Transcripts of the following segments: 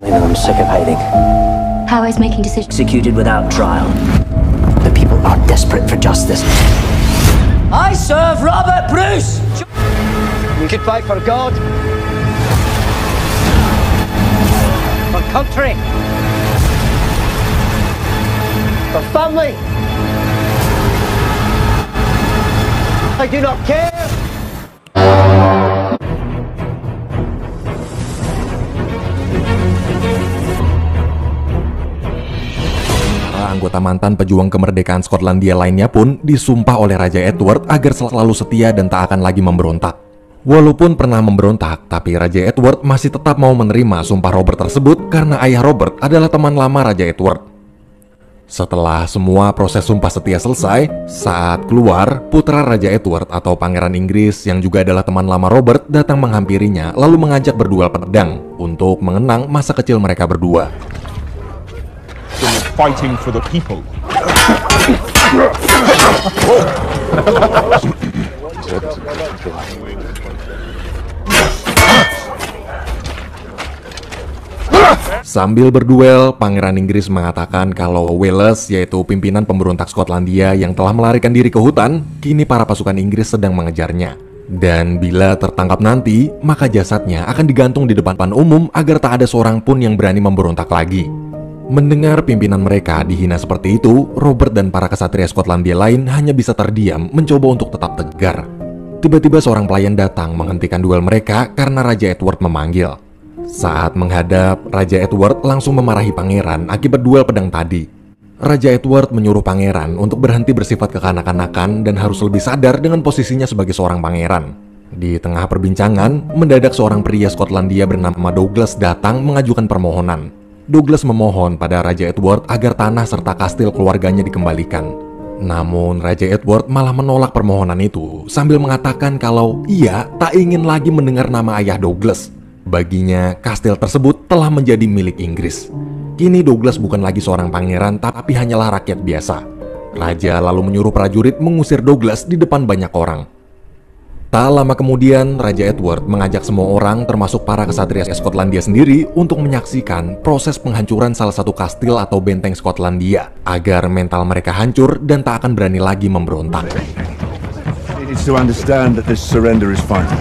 I'm sick of hiding. How is making decisions Executed without trial. The people are desperate for justice. I serve Robert Bruce! We could fight for God, for country, for family. I do not care. Anggota mantan pejuang kemerdekaan Skotlandia lainnya pun disumpah oleh Raja Edward agar selalu setia dan tak akan lagi memberontak. Walaupun pernah memberontak, tapi Raja Edward masih tetap mau menerima sumpah Robert tersebut karena ayah Robert adalah teman lama Raja Edward. Setelah semua proses sumpah setia selesai, saat keluar, putra Raja Edward atau Pangeran Inggris yang juga adalah teman lama Robert datang menghampirinya lalu mengajak berduel pedang untuk mengenang masa kecil mereka berdua. Fighting for the people. Sambil berduel, Pangeran Inggris mengatakan kalau Wales, yaitu pimpinan pemberontak Skotlandia yang telah melarikan diri ke hutan, kini para pasukan Inggris sedang mengejarnya. Dan bila tertangkap nanti, maka jasadnya akan digantung di depan umum agar tak ada seorang pun yang berani memberontak lagi. Mendengar pimpinan mereka dihina seperti itu, Robert dan para kesatria Skotlandia lain hanya bisa terdiam mencoba untuk tetap tegar. Tiba-tiba seorang pelayan datang menghentikan duel mereka karena Raja Edward memanggil. Saat menghadap, Raja Edward langsung memarahi pangeran akibat duel pedang tadi. Raja Edward menyuruh pangeran untuk berhenti bersifat kekanak-kanakan dan harus lebih sadar dengan posisinya sebagai seorang pangeran. Di tengah perbincangan, mendadak seorang pria Skotlandia bernama Douglas datang mengajukan permohonan. Douglas memohon pada Raja Edward agar tanah serta kastil keluarganya dikembalikan. Namun Raja Edward malah menolak permohonan itu sambil mengatakan kalau ia tak ingin lagi mendengar nama ayah Douglas. Baginya, kastil tersebut telah menjadi milik Inggris. Kini Douglas bukan lagi seorang pangeran tapi hanyalah rakyat biasa. Raja lalu menyuruh prajurit mengusir Douglas di depan banyak orang. Tak lama kemudian, Raja Edward mengajak semua orang termasuk para kesatria Skotlandia sendiri untuk menyaksikan proses penghancuran salah satu kastil atau benteng Skotlandia agar mental mereka hancur dan tak akan berani lagi memberontak. It is to understand that this surrender is final.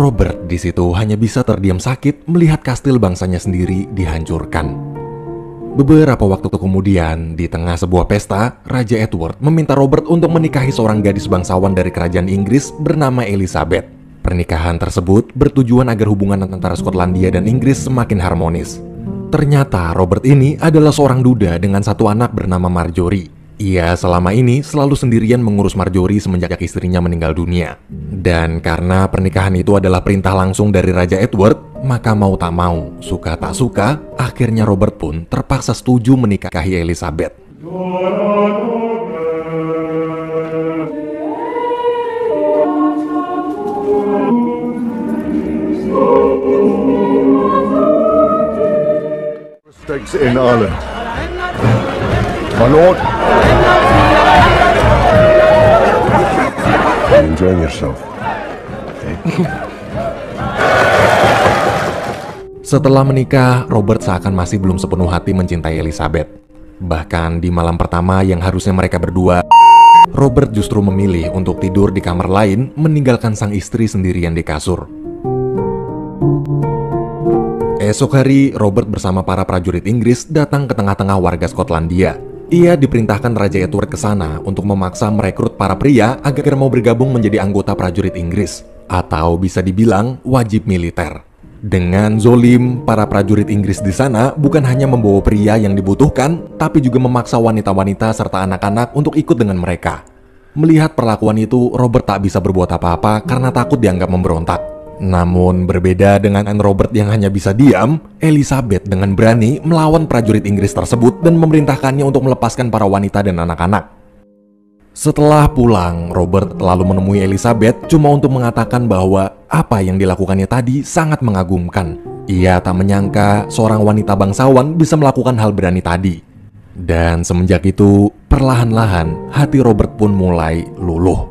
Robert di situ hanya bisa terdiam sakit melihat kastil bangsanya sendiri dihancurkan. Beberapa waktu kemudian, di tengah sebuah pesta, Raja Edward meminta Robert untuk menikahi seorang gadis bangsawan dari kerajaan Inggris bernama Elizabeth. Pernikahan tersebut bertujuan agar hubungan antara Skotlandia dan Inggris semakin harmonis. Ternyata Robert ini adalah seorang duda dengan satu anak bernama Marjorie. Ia selama ini selalu sendirian mengurus Marjorie semenjak istrinya meninggal dunia. Dan karena pernikahan itu adalah perintah langsung dari Raja Edward, maka mau tak mau, suka tak suka, akhirnya Robert pun terpaksa setuju menikahi Elizabeth. Stakes in Ireland. My lord. You're enjoying yourself. Setelah menikah, Robert seakan masih belum sepenuh hati mencintai Elizabeth. Bahkan di malam pertama yang harusnya mereka berdua, Robert justru memilih untuk tidur di kamar lain, meninggalkan sang istri sendirian di kasur. Esok hari, Robert bersama para prajurit Inggris datang ke tengah-tengah warga Skotlandia. Ia diperintahkan Raja Edward ke sana untuk memaksa merekrut para pria agar mau bergabung menjadi anggota prajurit Inggris, atau bisa dibilang wajib militer. Dengan zolim, para prajurit Inggris di sana bukan hanya membawa pria yang dibutuhkan, tapi juga memaksa wanita-wanita serta anak-anak untuk ikut dengan mereka. Melihat perlakuan itu, Robert tak bisa berbuat apa-apa karena takut dianggap memberontak. Namun berbeda dengan Robert yang hanya bisa diam, Elizabeth dengan berani melawan prajurit Inggris tersebut dan memerintahkannya untuk melepaskan para wanita dan anak-anak. Setelah pulang, Robert lalu menemui Elizabeth cuma untuk mengatakan bahwa apa yang dilakukannya tadi sangat mengagumkan. Ia tak menyangka seorang wanita bangsawan bisa melakukan hal berani tadi. Dan semenjak itu, perlahan-lahan hati Robert pun mulai luluh.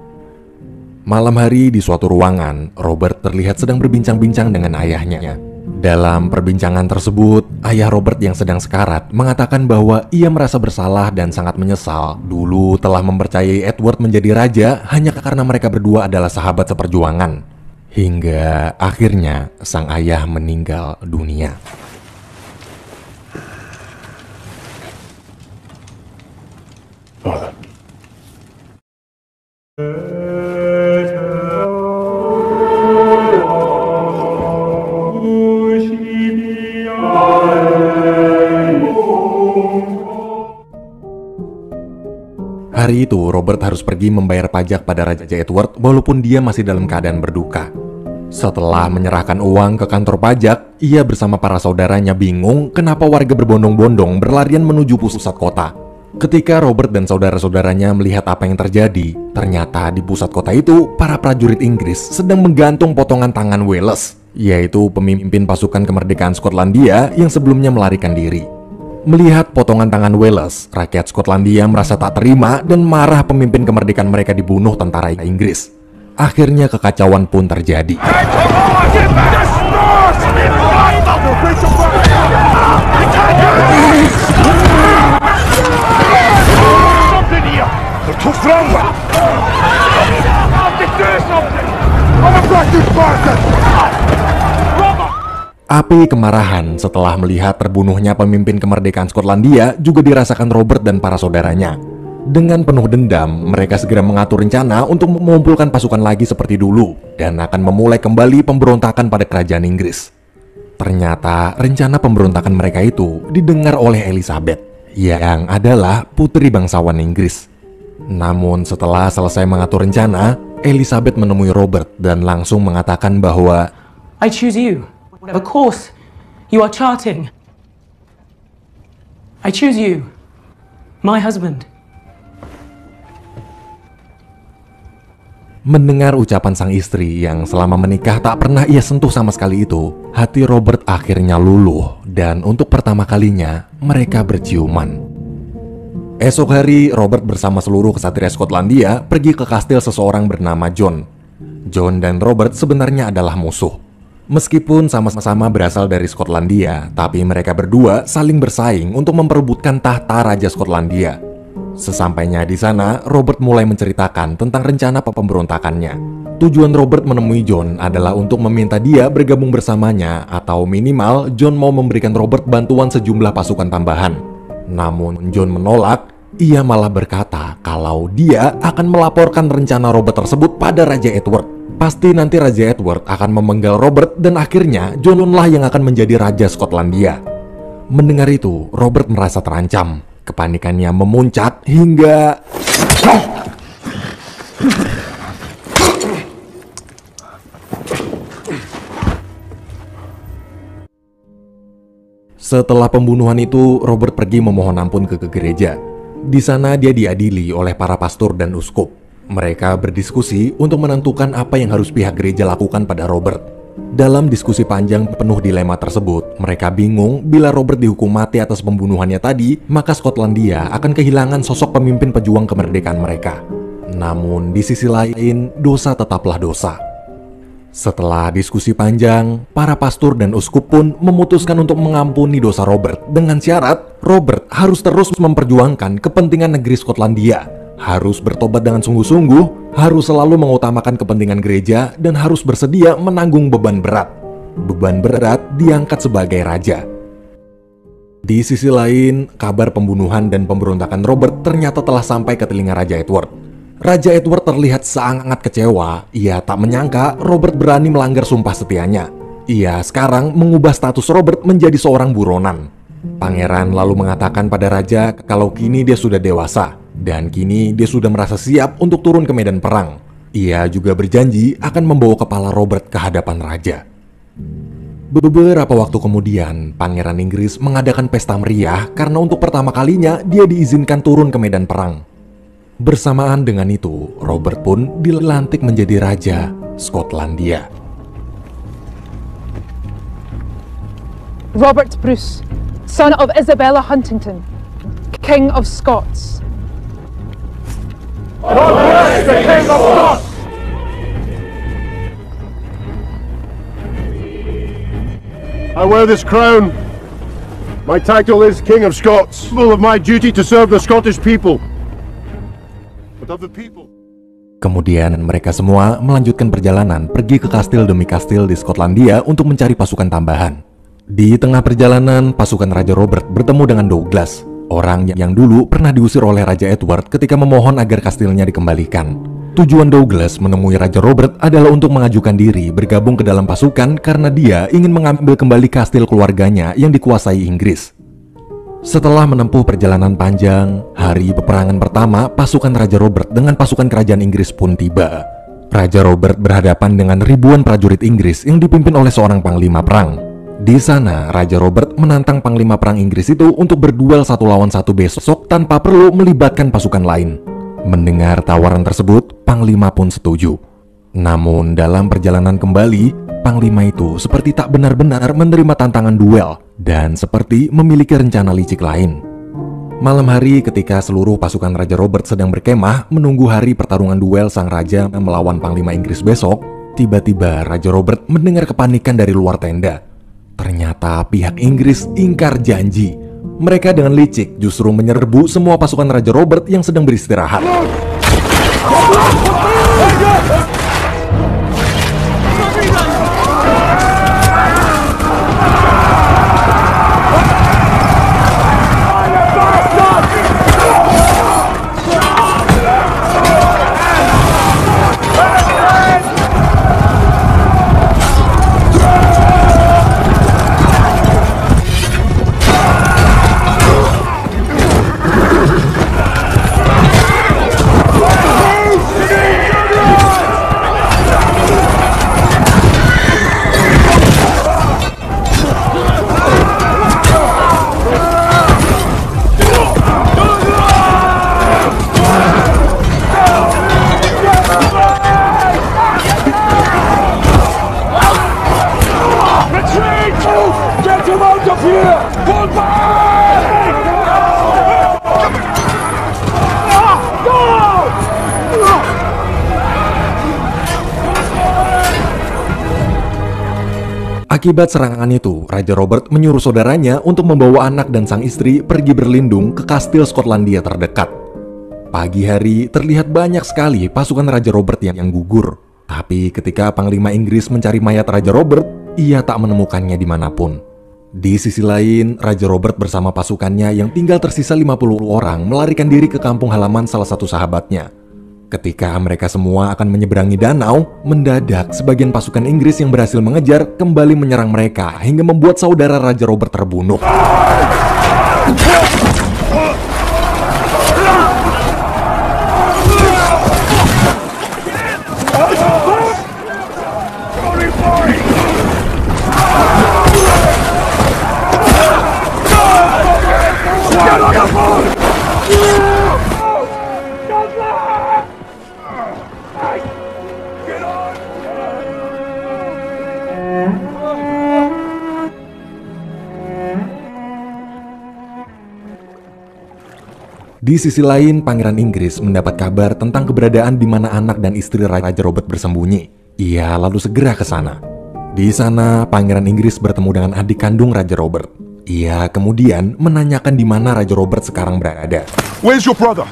Malam hari di suatu ruangan, Robert terlihat sedang berbincang-bincang dengan ayahnya. Dalam perbincangan tersebut, ayah Robert yang sedang sekarat mengatakan bahwa ia merasa bersalah dan sangat menyesal dulu telah mempercayai Edward menjadi raja hanya karena mereka berdua adalah sahabat seperjuangan. Hingga akhirnya sang ayah meninggal dunia. Father. Hari itu, Robert harus pergi membayar pajak pada Raja Edward walaupun dia masih dalam keadaan berduka. Setelah menyerahkan uang ke kantor pajak, ia bersama para saudaranya bingung kenapa warga berbondong-bondong berlarian menuju pusat kota. Ketika Robert dan saudara-saudaranya melihat apa yang terjadi, ternyata di pusat kota itu, para prajurit Inggris sedang menggantung potongan tangan Wales, yaitu pemimpin pasukan kemerdekaan Skotlandia yang sebelumnya melarikan diri. Melihat potongan tangan Wales, rakyat Skotlandia merasa tak terima dan marah pemimpin kemerdekaan mereka dibunuh tentara Inggris. Akhirnya kekacauan pun terjadi. Api kemarahan setelah melihat terbunuhnya pemimpin kemerdekaan Skotlandia juga dirasakan Robert dan para saudaranya. Dengan penuh dendam, mereka segera mengatur rencana untuk mengumpulkan pasukan lagi seperti dulu dan akan memulai kembali pemberontakan pada kerajaan Inggris. Ternyata rencana pemberontakan mereka itu didengar oleh Elizabeth, yang adalah putri bangsawan Inggris. Namun setelah selesai mengatur rencana, Elizabeth menemui Robert dan langsung mengatakan bahwa I choose you. Whatever course you are charting, I choose you, my husband. Mendengar ucapan sang istri yang selama menikah tak pernah ia sentuh sama sekali itu, hati Robert akhirnya luluh dan untuk pertama kalinya mereka berciuman. Esok hari, Robert bersama seluruh kesatria Skotlandia pergi ke kastil seseorang bernama John. John dan Robert sebenarnya adalah musuh. Meskipun sama-sama berasal dari Skotlandia, tapi mereka berdua saling bersaing untuk memperebutkan tahta Raja Skotlandia. Sesampainya di sana, Robert mulai menceritakan tentang rencana pemberontakannya. Tujuan Robert menemui John adalah untuk meminta dia bergabung bersamanya, atau minimal John mau memberikan Robert bantuan sejumlah pasukan tambahan. Namun John menolak, ia malah berkata kalau dia akan melaporkan rencana Robert tersebut pada Raja Edward. Pasti nanti Raja Edward akan memenggal Robert dan akhirnya John lah yang akan menjadi Raja Skotlandia. Mendengar itu, Robert merasa terancam. Kepanikannya memuncak hingga... Setelah pembunuhan itu, Robert pergi memohon ampun ke gereja. Di sana dia diadili oleh para pastor dan uskup. Mereka berdiskusi untuk menentukan apa yang harus pihak gereja lakukan pada Robert. Dalam diskusi panjang penuh dilema tersebut, mereka bingung bila Robert dihukum mati atas pembunuhannya tadi, maka Skotlandia akan kehilangan sosok pemimpin pejuang kemerdekaan mereka. Namun di sisi lain, dosa tetaplah dosa. Setelah diskusi panjang, para pastor dan uskup pun memutuskan untuk mengampuni dosa Robert dengan syarat Robert harus terus memperjuangkan kepentingan negeri Skotlandia, harus bertobat dengan sungguh-sungguh, harus selalu mengutamakan kepentingan gereja, dan harus bersedia menanggung beban berat. Beban berat diangkat sebagai raja. Di sisi lain, kabar pembunuhan dan pemberontakan Robert ternyata telah sampai ke telinga Raja Edward. Raja Edward terlihat sangat kecewa. Ia tak menyangka Robert berani melanggar sumpah setianya. Ia sekarang mengubah status Robert menjadi seorang buronan. Pangeran lalu mengatakan pada raja kalau kini dia sudah dewasa dan kini dia sudah merasa siap untuk turun ke medan perang. Ia juga berjanji akan membawa kepala Robert ke hadapan raja. Beberapa waktu kemudian, Pangeran Inggris mengadakan pesta meriah karena untuk pertama kalinya dia diizinkan turun ke medan perang. Bersamaan dengan itu, Robert pun dilantik menjadi Raja Skotlandia. Robert Bruce, son of Isabella Huntington, King of Scots. God bless the King of Scots! I wear this crown. My title is King of Scots. Full of my duty to serve the Scottish people. But of the people. Kemudian mereka semua melanjutkan perjalanan pergi ke kastil demi kastil di Skotlandia untuk mencari pasukan tambahan. Di tengah perjalanan, pasukan Raja Robert bertemu dengan Douglas, orang yang dulu pernah diusir oleh Raja Edward ketika memohon agar kastilnya dikembalikan. Tujuan Douglas menemui Raja Robert adalah untuk mengajukan diri bergabung ke dalam pasukan karena dia ingin mengambil kembali kastil keluarganya yang dikuasai Inggris. Setelah menempuh perjalanan panjang, hari peperangan pertama pasukan Raja Robert dengan pasukan kerajaan Inggris pun tiba. Raja Robert berhadapan dengan ribuan prajurit Inggris yang dipimpin oleh seorang panglima perang. Di sana, Raja Robert menantang panglima perang Inggris itu untuk berduel 1 lawan 1 besok tanpa perlu melibatkan pasukan lain. Mendengar tawaran tersebut, panglima pun setuju. Namun dalam perjalanan kembali, panglima itu seperti tak benar-benar menerima tantangan duel dan seperti memiliki rencana licik lain. Malam hari ketika seluruh pasukan Raja Robert sedang berkemah menunggu hari pertarungan duel sang raja melawan panglima Inggris besok, tiba-tiba Raja Robert mendengar kepanikan dari luar tenda. Ternyata pihak Inggris ingkar janji. Mereka dengan licik justru menyerbu semua pasukan Raja Robert yang sedang beristirahat. Akibat serangan itu, Raja Robert menyuruh saudaranya untuk membawa anak dan sang istri pergi berlindung ke kastil Skotlandia terdekat. Pagi hari terlihat banyak sekali pasukan Raja Robert yang gugur. Tapi ketika Panglima Inggris mencari mayat Raja Robert, ia tak menemukannya dimanapun. Di sisi lain, Raja Robert bersama pasukannya yang tinggal tersisa 50 orang melarikan diri ke kampung halaman salah satu sahabatnya. Ketika mereka semua akan menyeberangi danau, mendadak sebagian pasukan Inggris yang berhasil mengejar kembali menyerang mereka hingga membuat saudara Raja Robert terbunuh. Di sisi lain, Pangeran Inggris mendapat kabar tentang keberadaan di mana anak dan istri Raja Robert bersembunyi. Ia lalu segera ke sana. Di sana, Pangeran Inggris bertemu dengan adik kandung Raja Robert. Ia kemudian menanyakan di mana Raja Robert sekarang berada. Where's your brother?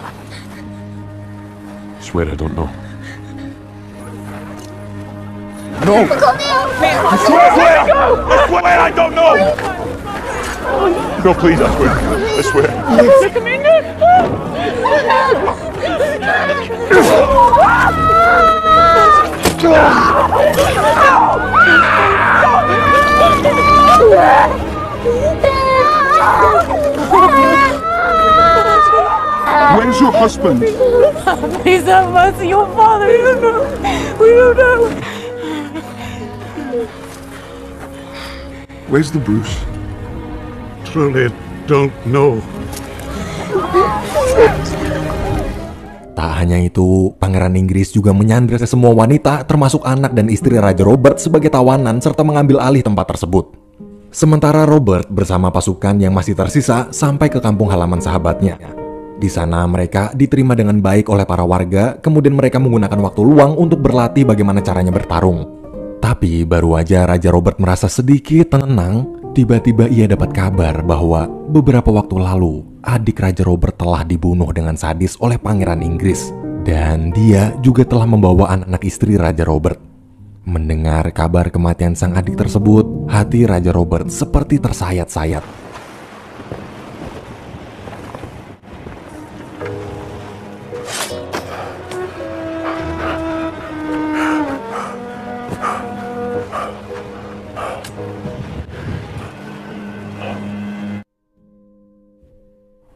I swear I don't know. No! I swear I don't know! No, please, I swear. I swear. Where's your husband? Please have mercy, your father. We don't know. We don't know. Where's the Bruce? Truly don't know. Tak hanya itu, Pangeran Inggris juga menyandra semua wanita termasuk anak dan istri Raja Robert sebagai tawanan serta mengambil alih tempat tersebut. Sementara Robert bersama pasukan yang masih tersisa sampai ke kampung halaman sahabatnya. Di sana mereka diterima dengan baik oleh para warga, kemudian mereka menggunakan waktu luang untuk berlatih bagaimana caranya bertarung. Tapi baru aja Raja Robert merasa sedikit tenang, tiba-tiba ia dapat kabar bahwa beberapa waktu lalu adik Raja Robert telah dibunuh dengan sadis oleh Pangeran Inggris. Dan dia juga telah membawa anak istri Raja Robert. Mendengar kabar kematian sang adik tersebut, hati Raja Robert seperti tersayat-sayat.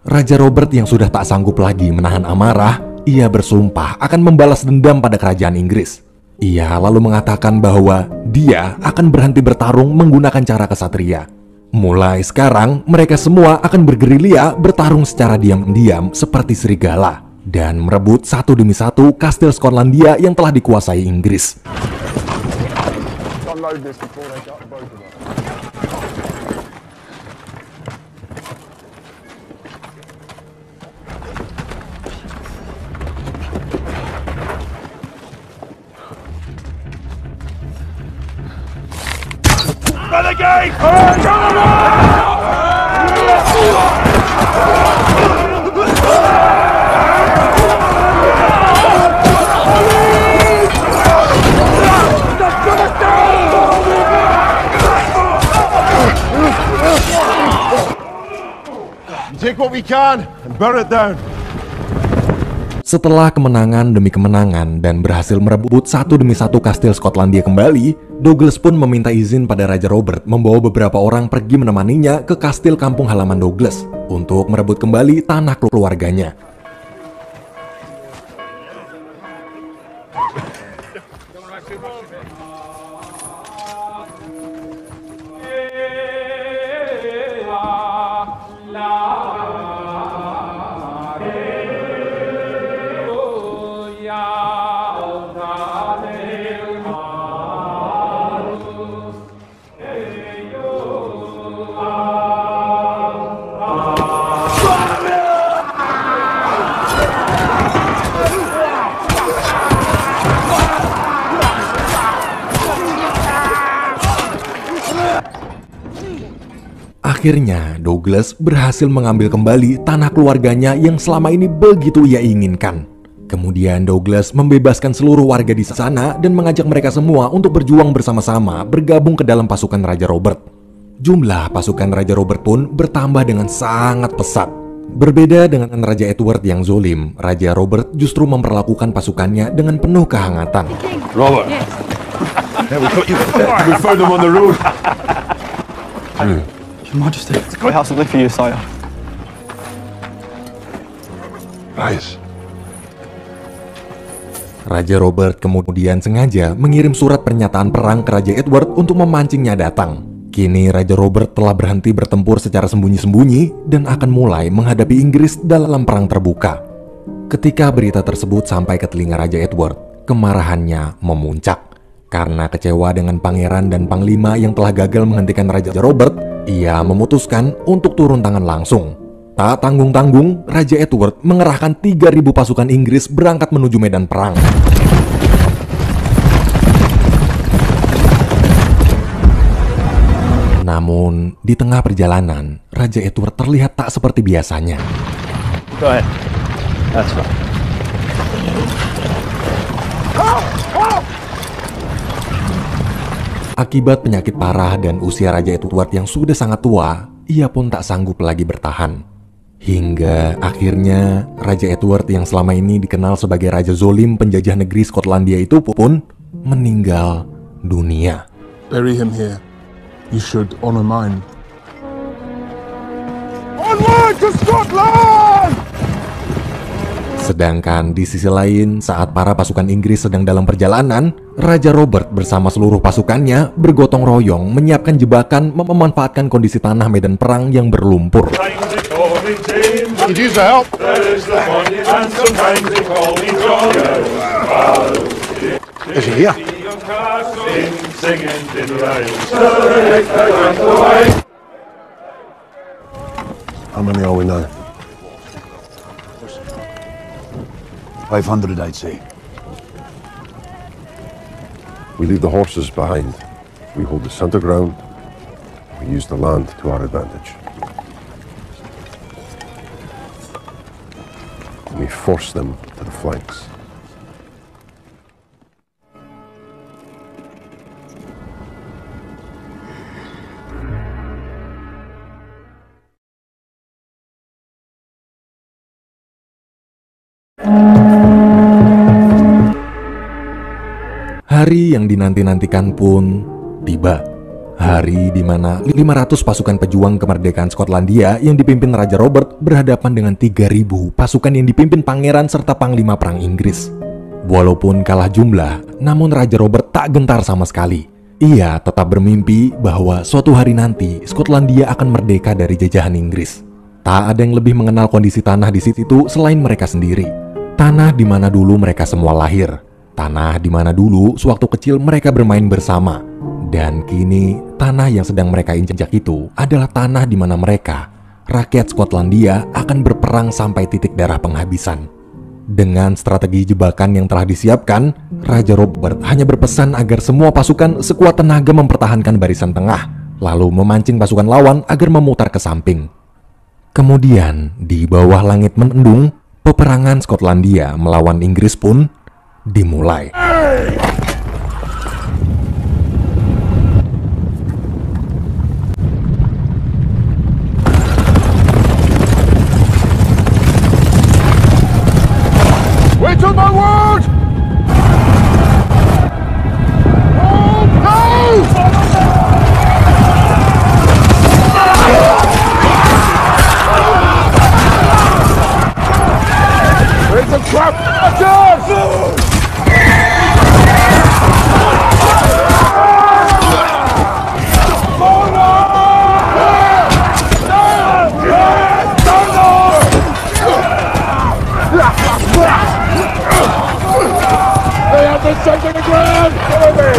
Raja Robert yang sudah tak sanggup lagi menahan amarah, ia bersumpah akan membalas dendam pada kerajaan Inggris. Ia lalu mengatakan bahwa dia akan berhenti bertarung menggunakan cara kesatria. Mulai sekarang, mereka semua akan bergerilya bertarung secara diam-diam seperti serigala dan merebut satu demi satu kastil Skotlandia yang telah dikuasai Inggris. Renegade! Take what we can and burn it down. Setelah kemenangan demi kemenangan dan berhasil merebut satu demi satu kastil Skotlandia kembali, Douglas pun meminta izin pada Raja Robert membawa beberapa orang pergi menemaninya ke kastil kampung halaman Douglas untuk merebut kembali tanah keluarganya. Akhirnya, Douglas berhasil mengambil kembali tanah keluarganya yang selama ini begitu ia inginkan. Kemudian Douglas membebaskan seluruh warga di sana dan mengajak mereka semua untuk berjuang bersama-sama bergabung ke dalam pasukan Raja Robert. Jumlah pasukan Raja Robert pun bertambah dengan sangat pesat. Berbeda dengan Raja Edward yang zolim, Raja Robert justru memperlakukan pasukannya dengan penuh kehangatan. Robert, yeah, we found them on the road. Your Majesty, I have something for you, sire. Nice. Raja Robert kemudian sengaja mengirim surat pernyataan perang ke Raja Edward untuk memancingnya datang. Kini Raja Robert telah berhenti bertempur secara sembunyi-sembunyi dan akan mulai menghadapi Inggris dalam perang terbuka. Ketika berita tersebut sampai ke telinga Raja Edward, kemarahannya memuncak. Karena kecewa dengan pangeran dan panglima yang telah gagal menghentikan Raja Robert, ia memutuskan untuk turun tangan langsung. Tak tanggung-tanggung, Raja Edward mengerahkan 3.000 pasukan Inggris berangkat menuju medan perang. Namun, di tengah perjalanan, Raja Edward terlihat tak seperti biasanya. Go ahead. That's right. Akibat penyakit parah dan usia Raja Edward yang sudah sangat tua, ia pun tak sanggup lagi bertahan. Hingga akhirnya Raja Edward yang selama ini dikenal sebagai Raja Zolim penjajah negeri Skotlandia itu pun meninggal dunia. Bury him here. You should honor mine. Onward to Scotland! Sedangkan di sisi lain, saat para pasukan Inggris sedang dalam perjalanan, Raja Robert bersama seluruh pasukannya bergotong royong menyiapkan jebakan memanfaatkan kondisi tanah medan perang yang berlumpur. Is he here? How many are we now? 500, I'd say. We leave the horses behind. We hold the center ground. We use the land to our advantage. We force them to the flanks. Hari yang dinanti-nantikan pun tiba. Hari di mana 500 pasukan pejuang kemerdekaan Skotlandia yang dipimpin Raja Robert berhadapan dengan 3.000 pasukan yang dipimpin pangeran serta panglima perang Inggris. Walaupun kalah jumlah, namun Raja Robert tak gentar sama sekali. Ia tetap bermimpi bahwa suatu hari nanti Skotlandia akan merdeka dari jajahan Inggris. Tak ada yang lebih mengenal kondisi tanah di situ selain mereka sendiri. Tanah di mana dulu mereka semua lahir. Tanah di mana dulu sewaktu kecil mereka bermain bersama. Dan kini tanah yang sedang mereka injak itu adalah tanah di mana mereka, rakyat Skotlandia, akan berperang sampai titik darah penghabisan. Dengan strategi jebakan yang telah disiapkan, Raja Robert hanya berpesan agar semua pasukan sekuat tenaga mempertahankan barisan tengah, lalu memancing pasukan lawan agar memutar ke samping. Kemudian, di bawah langit mendung, peperangan Skotlandia melawan Inggris pun dimulai. Wait on my word! Oh, no! There's a trap! They have been taking the ground! Follow me!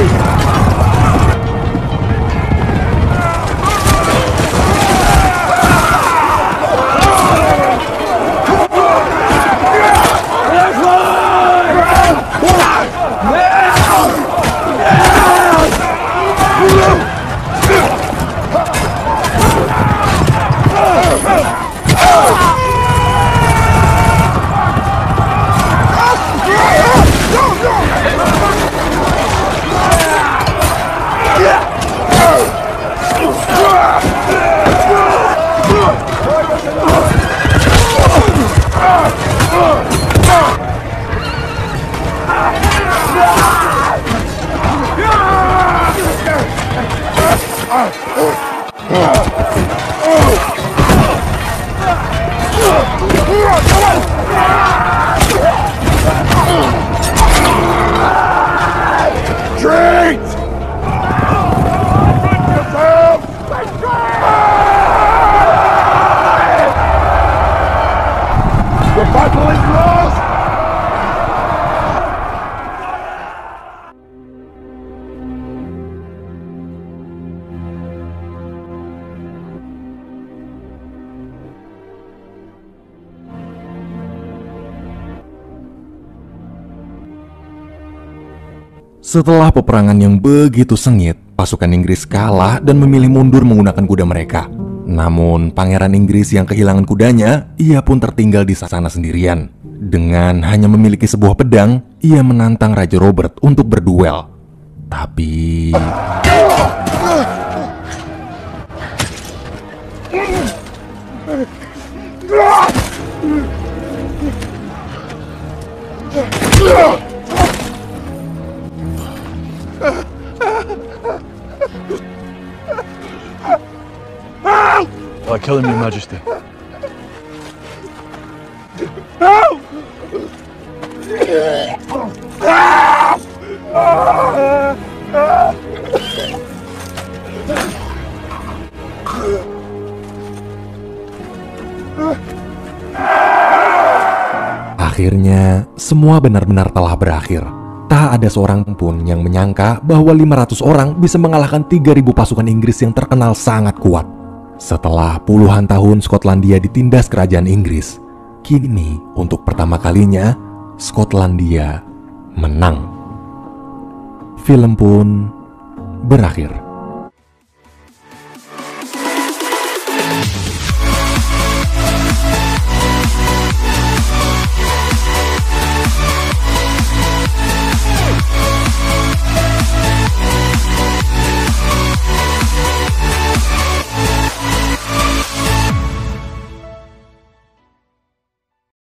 Setelah peperangan yang begitu sengit, pasukan Inggris kalah dan memilih mundur menggunakan kuda mereka. Namun, Pangeran Inggris yang kehilangan kudanya, ia pun tertinggal di sana sendirian. Dengan hanya memiliki sebuah pedang, ia menantang Raja Robert untuk berduel. Tapi... I kill him, Your Majesty. Akhirnya, semua benar-benar telah berakhir. Tak tak ada seorang pun yang menyangka bahwa 500 orang bisa mengalahkan 3.000 pasukan Inggris yang terkenal sangat kuat. Setelah puluhan tahun Skotlandia ditindas kerajaan Inggris, kini untuk pertama kalinya Skotlandia menang. Film pun berakhir.